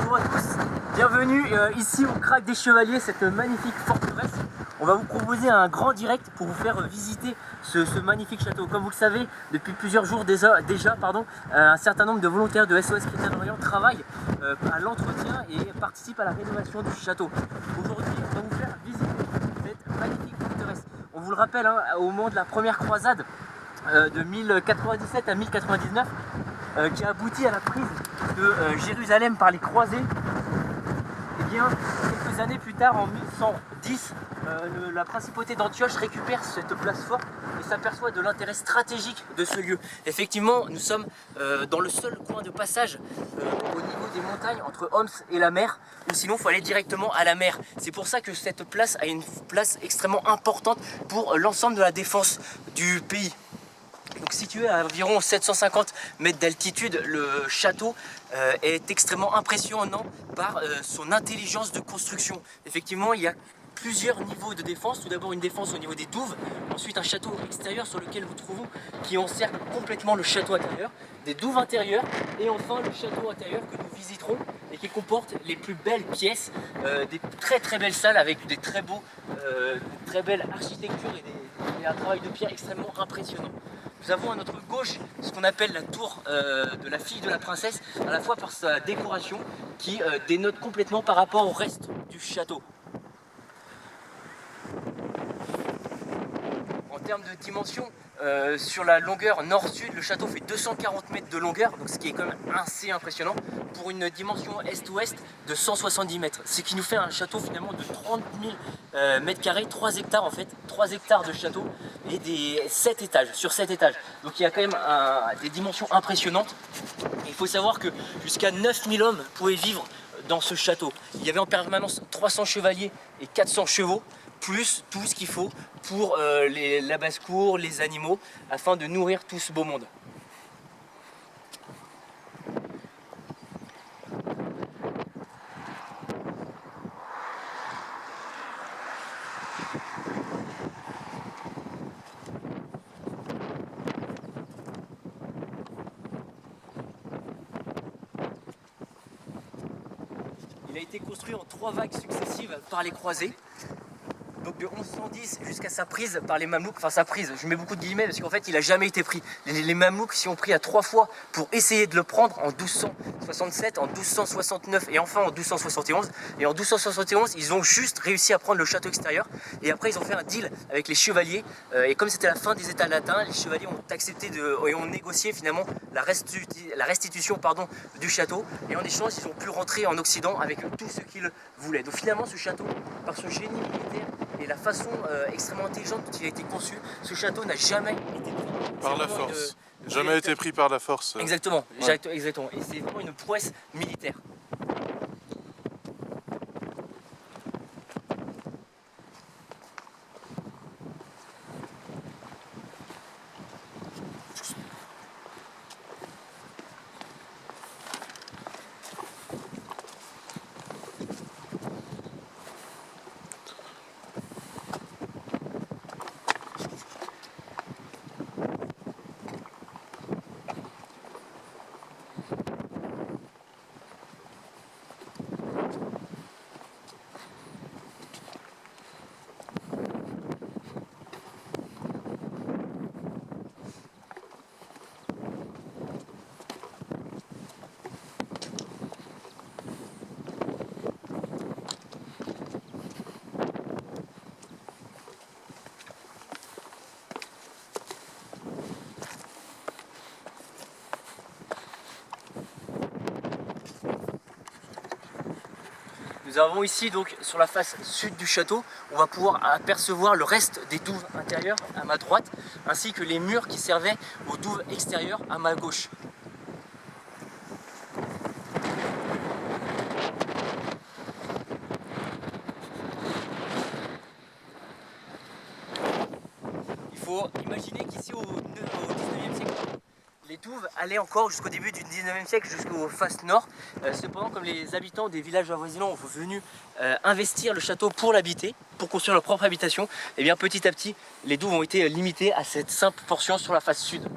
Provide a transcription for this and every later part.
Bonjour à tous, bienvenue ici au Crac des Chevaliers, cette magnifique forteresse. On va vous proposer un grand direct pour vous faire visiter ce magnifique château. Comme vous le savez, depuis plusieurs jours déjà, un certain nombre de volontaires de SOS Chrétien d'Orient travaillent à l'entretien et participent à la rénovation du château. Aujourd'hui, on va vous faire visiter cette magnifique forteresse. On vous le rappelle, hein, au moment de la première croisade de 1097 à 1099, qui a abouti à la prise de Jérusalem par les croisés, et bien quelques années plus tard, en 1110, la principauté d'Antioche récupère cette place forte et s'aperçoit de l'intérêt stratégique de ce lieu. Effectivement, nous sommes dans le seul coin de passage au niveau des montagnes entre Homs et la mer, ou sinon il faut aller directement à la mer. C'est pour ça que cette place a une place extrêmement importante pour l'ensemble de la défense du pays. Donc situé à environ 750 mètres d'altitude, le château est extrêmement impressionnant par son intelligence de construction. Effectivement, il y a plusieurs niveaux de défense. Tout d'abord une défense au niveau des douves, ensuite un château extérieur sur lequel vous trouvez qui encercle complètement le château intérieur, des douves intérieures et enfin le château intérieur que nous visiterons et qui comporte les plus belles pièces, des très belles salles avec des très belles architectures et un travail de pierre extrêmement impressionnant. Nous avons à notre gauche ce qu'on appelle la tour de la fille de la princesse, à la fois par sa décoration qui dénote complètement par rapport au reste du château. En termes de dimension, sur la longueur nord-sud, le château fait 240 mètres de longueur, donc ce qui est quand même assez impressionnant, pour une dimension est-ouest de 170 mètres. Ce qui nous fait un château finalement de 30 000 mètres carrés, 3 hectares en fait, 3 hectares de château et des 7 étages, sur 7 étages. Donc il y a quand même des dimensions impressionnantes. Il faut savoir que jusqu'à 9000 hommes pouvaient vivre dans ce château. Il y avait en permanence 300 chevaliers et 400 chevaux, plus tout ce qu'il faut pour la basse-cour, les animaux, afin de nourrir tout ce beau monde. Il a été construit en 3 vagues successives par les croisés. Donc de 1110 jusqu'à sa prise par les Mamelouks, enfin sa prise, je mets beaucoup de guillemets parce qu'en fait il n'a jamais été pris. Les Mamelouks s'y ont pris à 3 fois pour essayer de le prendre en 1267, en 1269 et enfin en 1271. Et en 1271 ils ont juste réussi à prendre le château extérieur et après ils ont fait un deal avec les chevaliers et comme c'était la fin des États latins, les chevaliers ont accepté et ont négocié finalement la restitution du château et en échange ils ont pu rentrer en Occident avec tout ce qu'ils voulaient. Donc finalement ce château, par son génie militaire et la façon extrêmement intelligente dont il a été conçu, ce château n'a jamais été pris par la force. Jamais été pris par la force. Exactement, ouais. Exactement. Et c'est vraiment une prouesse militaire. Nous avons ici donc sur la face sud du château, on va pouvoir apercevoir le reste des douves intérieures à ma droite, ainsi que les murs qui servaient aux douves extérieures à ma gauche. Il faut imaginer qu'ici au 19e siècle, les douves allaient encore jusqu'au début du 19e siècle, jusqu'aux faces nord. Cependant, comme les habitants des villages avoisinants ont venu investir le château pour l'habiter, pour construire leur propre habitation, et bien petit à petit, les douves ont été limitées à cette simple portion sur la face sud.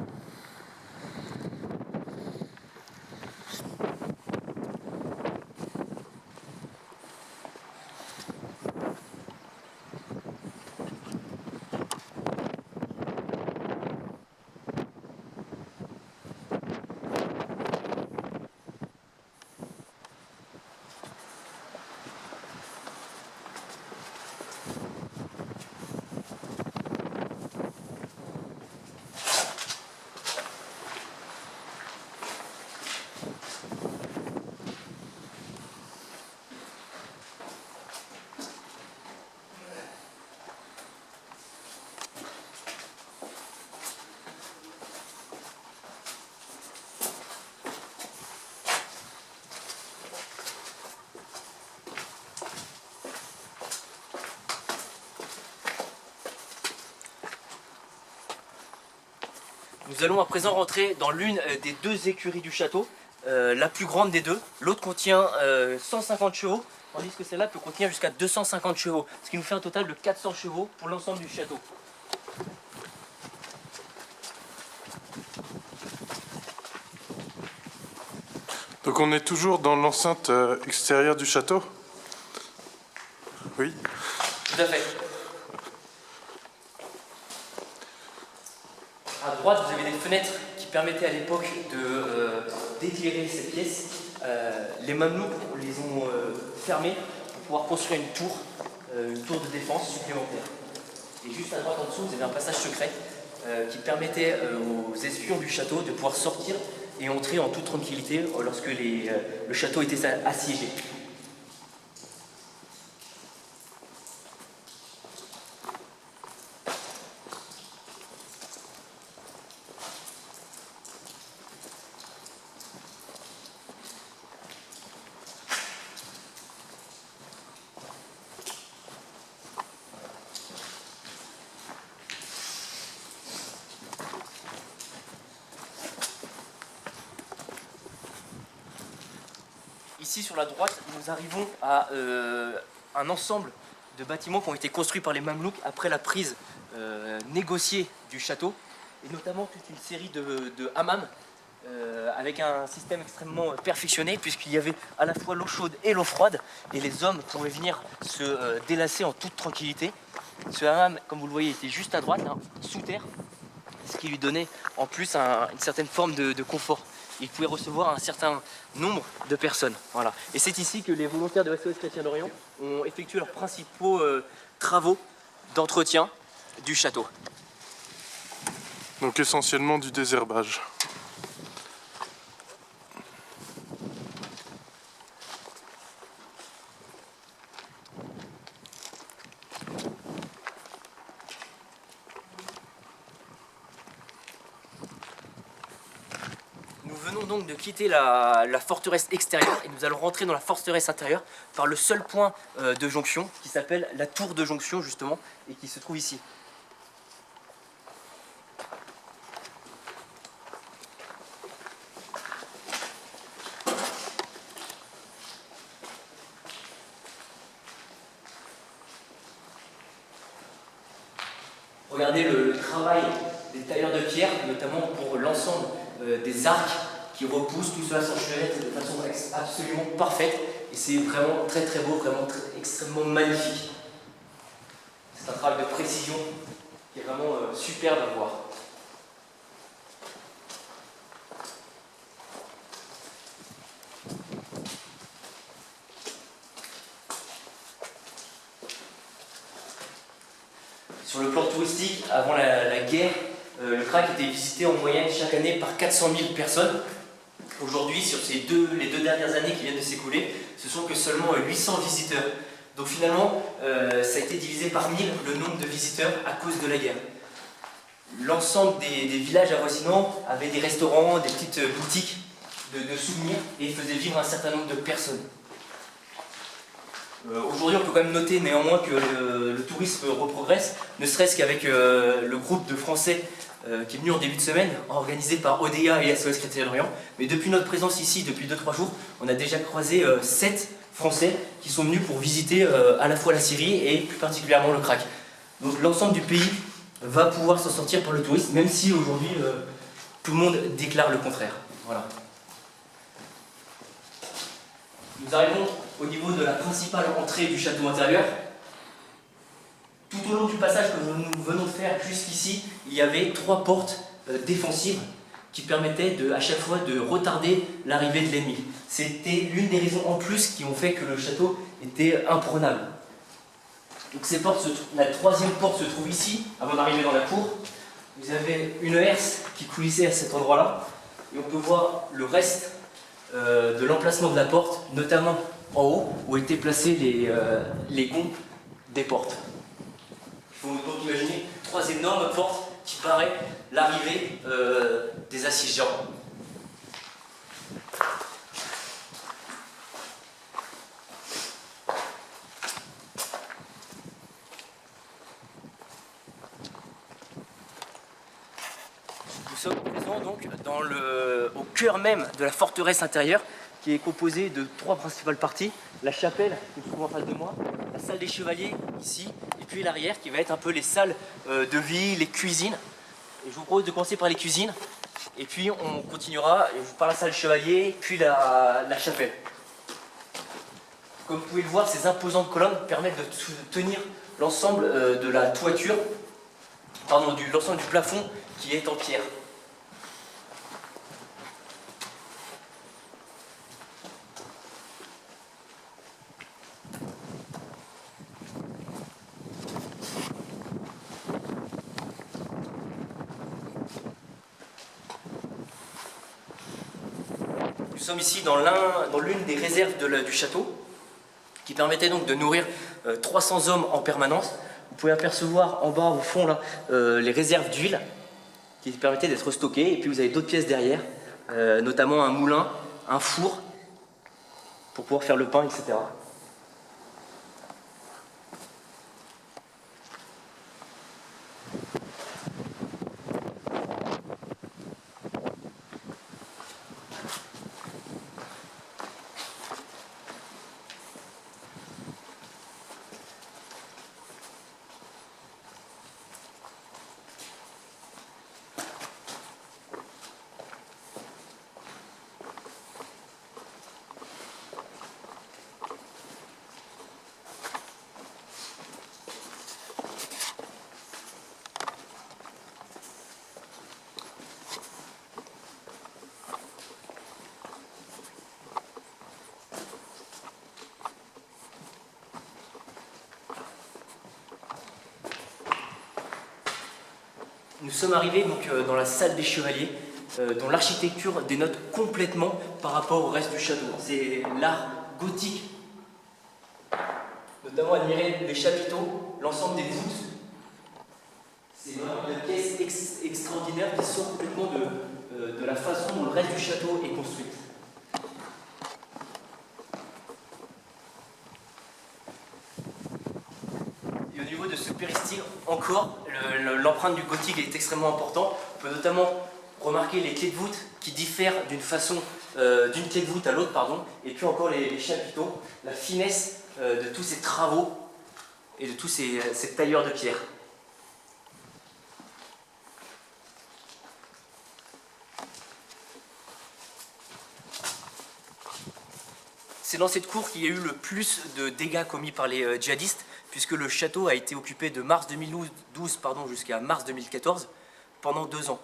Nous allons à présent rentrer dans l'une des deux écuries du château, la plus grande des deux. L'autre contient 150 chevaux, tandis que celle-là peut contenir jusqu'à 250 chevaux, ce qui nous fait un total de 400 chevaux pour l'ensemble du château. Donc on est toujours dans l'enceinte extérieure du château? Oui. Tout à fait. À droite, vous avez des fenêtres qui permettaient à l'époque d'éclairer cette pièce. Les Mamelouks les ont fermées pour pouvoir construire une tour de défense supplémentaire. Et juste à droite en dessous, vous avez un passage secret qui permettait aux espions du château de pouvoir sortir et entrer en toute tranquillité lorsque le château était assiégé. Ici sur la droite, nous arrivons à un ensemble de bâtiments qui ont été construits par les Mamelouks après la prise négociée du château, et notamment toute une série de hammams avec un système extrêmement perfectionné, puisqu'il y avait à la fois l'eau chaude et l'eau froide, et les hommes pouvaient venir se délasser en toute tranquillité. Ce hammam, comme vous le voyez, était juste à droite, hein, sous terre, ce qui lui donnait en plus une certaine forme de confort. Il pouvait recevoir un certain nombre de personnes. Voilà. Et c'est ici que les volontaires de SOS Chrétien d'Orient ont effectué leurs principaux travaux d'entretien du château. Donc essentiellement du désherbage. Nous venons donc de quitter la forteresse extérieure et nous allons rentrer dans la forteresse intérieure par le seul point de jonction qui s'appelle la tour de jonction justement et qui se trouve ici. Regardez le travail des tailleurs de pierre, notamment pour l'ensemble des arcs qui repoussent, tout cela s'enchevêtre de façon absolument parfaite et c'est vraiment très très beau, vraiment extrêmement magnifique. C'est un travail de précision qui est vraiment superbe à voir. Sur le plan touristique, avant la guerre, le Krak était visité en moyenne chaque année par 400 000 personnes. Aujourd'hui, sur les deux dernières années qui viennent de s'écouler, ce sont que seulement 800 visiteurs. Donc finalement, ça a été divisé par 1000 le nombre de visiteurs à cause de la guerre. L'ensemble des villages avoisinants avaient des restaurants, des petites boutiques de souvenirs et faisaient vivre un certain nombre de personnes. Aujourd'hui, on peut quand même noter néanmoins que le tourisme reprogresse, ne serait-ce qu'avec le groupe de Français qui est venu en début de semaine, organisé par ODA et SOS Chrétien d'Orient. Mais depuis notre présence ici, depuis 2-3 jours, on a déjà croisé 7 Français qui sont venus pour visiter à la fois la Syrie et plus particulièrement le Krak. Donc l'ensemble du pays va pouvoir s'en sortir par le tourisme, même si aujourd'hui tout le monde déclare le contraire. Voilà. Nous arrivons au niveau de la principale entrée du château intérieur. Tout au long du passage que nous venons de faire jusqu'ici, il y avait 3 portes défensives qui permettaient à chaque fois de retarder l'arrivée de l'ennemi. C'était l'une des raisons en plus qui ont fait que le château était imprenable. Donc ces portes, la 3e porte se trouve ici, avant d'arriver dans la cour. Vous avez une herse qui coulissait à cet endroit-là, et on peut voir le reste de l'emplacement de la porte, notamment en haut, où étaient placés les gonds des portes. Il faut donc imaginer 3 énormes portes qui paraient l'arrivée des assiégeants. sommes présents donc au cœur même de la forteresse intérieure, qui est composée de 3 principales parties. La chapelle, qui se trouve en face de moi, la salle des chevaliers, ici, et puis l'arrière, qui va être un peu les salles de vie, les cuisines. Et je vous propose de commencer par les cuisines, et puis on continuera par la salle des chevaliers, puis la chapelle. Comme vous pouvez le voir, ces imposantes colonnes permettent de tenir l'ensemble de la toiture, l'ensemble du plafond qui est en pierre. Nous sommes ici dans l'une des réserves du château, qui permettait donc de nourrir 300 hommes en permanence. Vous pouvez apercevoir en bas au fond là, les réserves d'huile qui permettaient d'être stockées, et puis vous avez d'autres pièces derrière, notamment un moulin, un four pour pouvoir faire le pain, etc. Nous sommes arrivés donc, dans la salle des chevaliers, dont l'architecture dénote complètement par rapport au reste du château. C'est l'art gothique, notamment admirer les chapiteaux, l'ensemble des voûtes. C'est vraiment une pièce extraordinaire qui sort complètement de la façon dont le reste du château est construit. Et au niveau de ce péristyle, encore, l'empreinte du gothique est extrêmement importante. On peut notamment remarquer les clés de voûte qui diffèrent d'une façon, d'une clé de voûte à l'autre, pardon, et puis encore les chapiteaux, la finesse de tous ces travaux et de tous ces tailleurs de pierre. C'est dans cette cour qu'il y a eu le plus de dégâts commis par les djihadistes, puisque le château a été occupé de mars 2012 jusqu'à mars 2014, pendant 2 ans.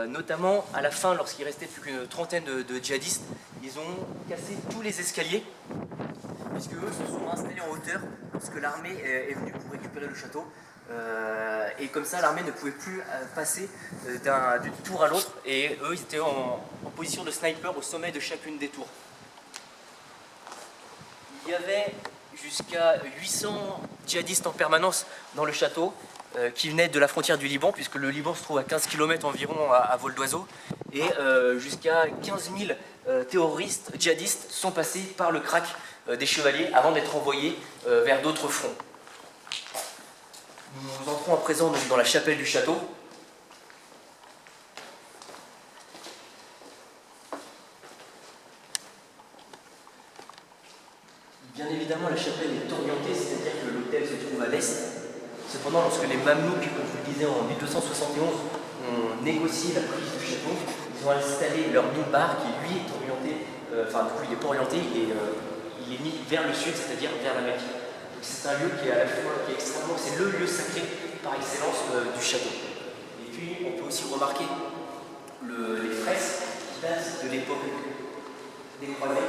Notamment, à la fin, lorsqu'il restait plus qu'une trentaine de djihadistes, ils ont cassé tous les escaliers, puisque eux se sont installés en hauteur, lorsque l'armée est venue pour récupérer le château. Et comme ça, l'armée ne pouvait plus passer d'une tour à l'autre, et eux, ils étaient en position de sniper au sommet de chacune des tours. Il y avait jusqu'à 800 djihadistes en permanence dans le château, qui venaient de la frontière du Liban, puisque le Liban se trouve à 15 km environ à vol d'oiseau, et jusqu'à 15 000 terroristes djihadistes sont passés par le crack des chevaliers avant d'être envoyés vers d'autres fronts. Nous entrons à présent donc, dans la chapelle du château. Bien évidemment, la chapelle est orientée, c'est-à-dire que l'hôtel se trouve à l'est. Cependant, lorsque les Mamelouks, comme je vous le disais, en 1271, ont négocié la prise du château, ils ont installé leur minbar qui, lui, est orienté, enfin, du coup, il n'est pas orienté, il est mis vers le sud, c'est-à-dire vers la Mecque. C'est un lieu qui est à la fois, qui est extrêmement, c'est le lieu sacré par excellence du château. Et puis, on peut aussi remarquer les fresques qui datent de l'époque des croisés.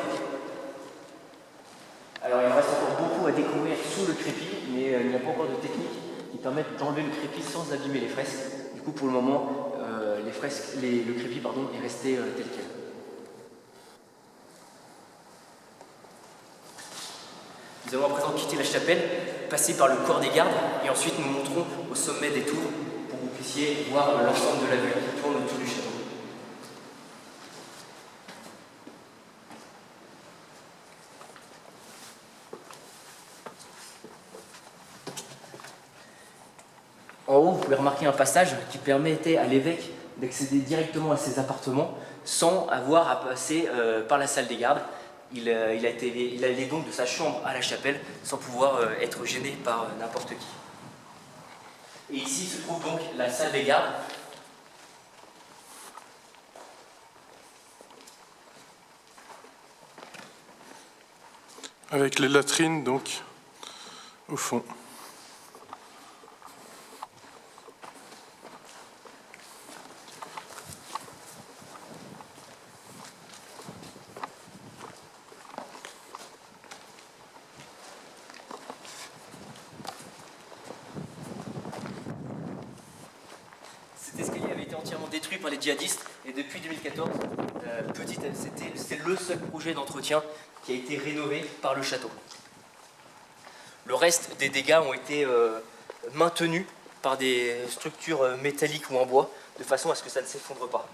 Alors il me reste encore beaucoup à découvrir sous le crépi, mais il n'y a pas encore de technique qui permettent d'enlever le crépi sans abîmer les fresques. Du coup pour le moment, le crépi est resté tel quel. Nous allons à présent quitter la chapelle, passer par le corps des gardes, et ensuite nous monterons au sommet des tours pour que vous puissiez voir l'ensemble de la vue qui tourne autour du château. En haut, vous pouvez remarquer un passage qui permettait à l'évêque d'accéder directement à ses appartements sans avoir à passer par la salle des gardes. Il allait donc de sa chambre à la chapelle sans pouvoir être gêné par n'importe qui. Et ici se trouve donc la salle des gardes. Avec les latrines, donc, au fond. Cet escalier avait été entièrement détruit par les djihadistes et depuis 2014, c'est le seul projet d'entretien qui a été rénové par le château. Le reste des dégâts ont été maintenus par des structures métalliques ou en bois, de façon à ce que ça ne s'effondre pas.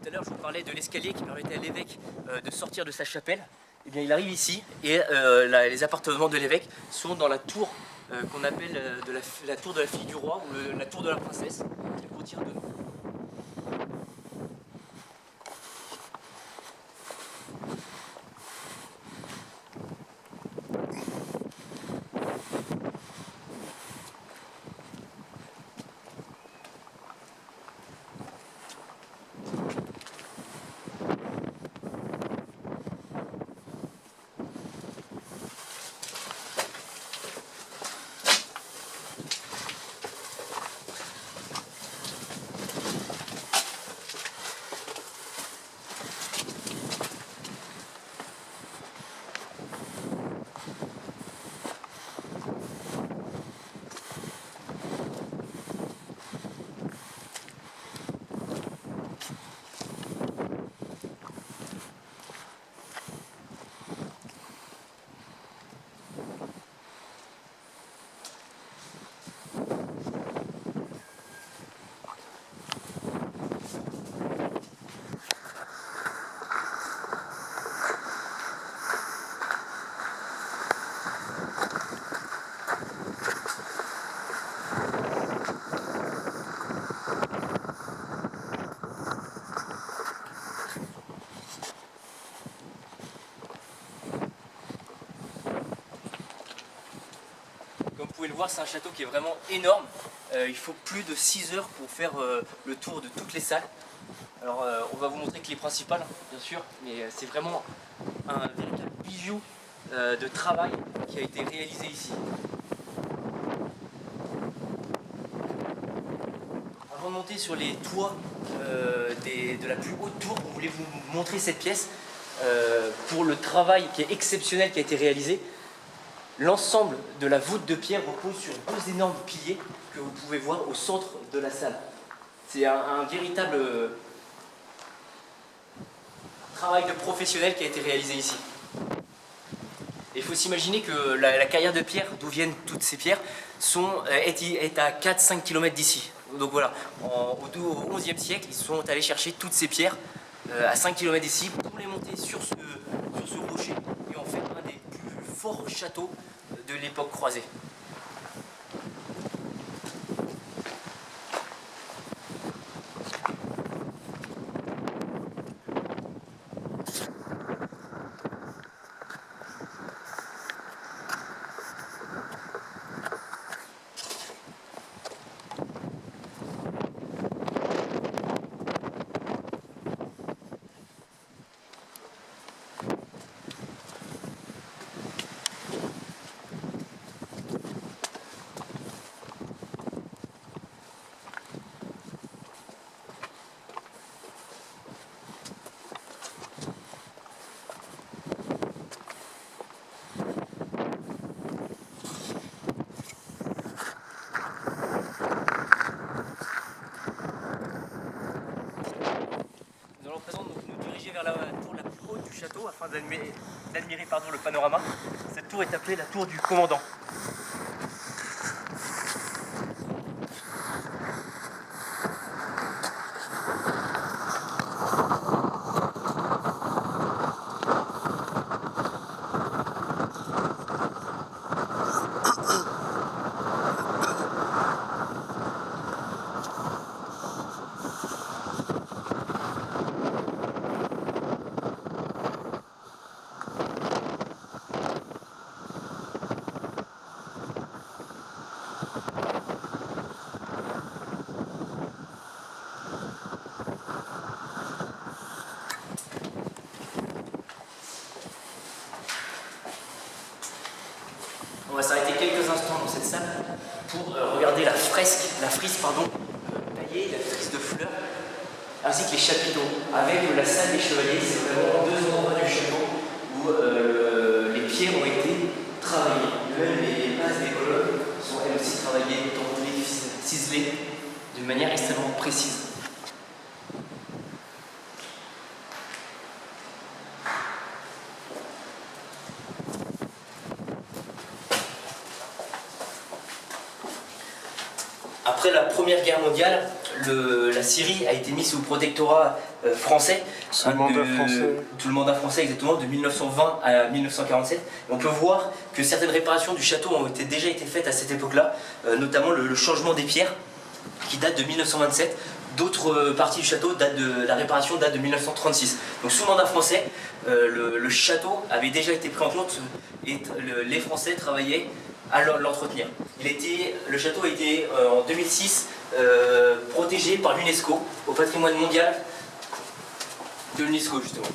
Tout à l'heure, je vous parlais de l'escalier qui permettait à l'évêque de sortir de sa chapelle. Eh bien, il arrive ici et les appartements de l'évêque sont dans la tour qu'on appelle la tour de la fille du roi ou la tour de la princesse, qui contient deux noms. Comme vous pouvez le voir, c'est un château qui est vraiment énorme. Il faut plus de 6 heures pour faire le tour de toutes les salles. Alors on va vous montrer que les principales, bien sûr, mais c'est vraiment un véritable bijou de travail qui a été réalisé ici. Avant de monter sur les toits de la plus haute tour, on voulait vous montrer cette pièce pour le travail qui est exceptionnel qui a été réalisé. L'ensemble de la voûte de pierre repose sur deux énormes piliers que vous pouvez voir au centre de la salle. C'est un véritable travail de professionnel qui a été réalisé ici. Et il faut s'imaginer que la carrière de pierre, d'où viennent toutes ces pierres, est à 4-5 km d'ici. Donc voilà, au XIe siècle, ils sont allés chercher toutes ces pierres à 5 km d'ici pour les monter sur ce rocher et en faire un des plus forts châteaux de l'époque croisée. Vers la tour la plus haute du château afin d'admirer le panorama. Cette tour est appelée la tour du commandant. cette salle pour regarder la frise taillée, la frise de fleurs, ainsi que les chapiteaux. Avec la salle des chevaliers, c'est vraiment deux endroits du château où les pierres ont été travaillées. Même les bases des colonnes sont elles aussi travaillées, tendées, ciselées d'une manière extrêmement précise. Après la Première Guerre mondiale, la Syrie a été mise sous protectorat français. Sous le mandat français. Tout le mandat français, exactement, de 1920 à 1947. Et on peut voir que certaines réparations du château ont déjà été faites à cette époque-là, notamment le changement des pierres, qui date de 1927. D'autres parties du château la réparation date de 1936. Donc sous mandat français, le château avait déjà été pris en compte et les Français travaillaient à l'entretenir. Le château a été en 2006 protégé par l'UNESCO au patrimoine mondial de l'UNESCO justement.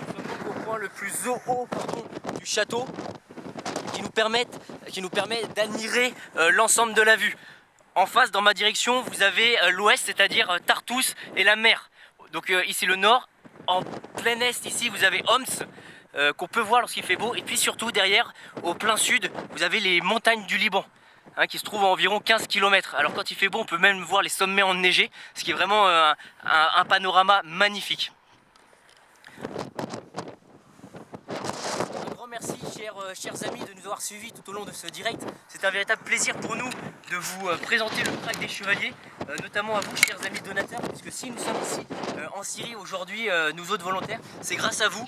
Nous sommes donc au point le plus haut du château qui nous permet d'admirer l'ensemble de la vue. En face, dans ma direction, vous avez l'ouest, c'est-à-dire Tartous et la mer. Donc ici le nord. En plein est, ici, vous avez Homs, qu'on peut voir lorsqu'il fait beau. Et puis surtout, derrière, au plein sud, vous avez les montagnes du Liban, qui se trouvent à environ 15 km. Alors quand il fait beau, on peut même voir les sommets enneigés, ce qui est vraiment un panorama magnifique. Merci chers amis de nous avoir suivis tout au long de ce direct. C'est un véritable plaisir pour nous de vous présenter le Crac des Chevaliers, notamment à vous chers amis donateurs, puisque si nous sommes ici en Syrie aujourd'hui, nous autres volontaires, c'est grâce à vous.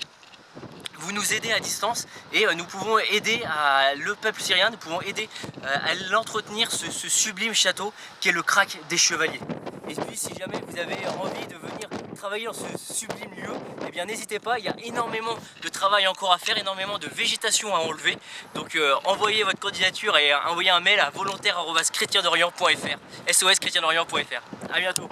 Vous nous aidez à distance et nous pouvons aider le peuple syrien, nous pouvons aider à l'entretenir, ce sublime château qui est le Crac des Chevaliers. Et puis si jamais vous avez envie de venir travailler dans ce sublime lieu, eh bien n'hésitez pas, il y a énormément de travail encore à faire, énormément de végétation à enlever. Donc envoyez votre candidature et envoyez un mail à volontaire@chrétiendorient.fr, SOS chrétiendorient.fr. À bientôt.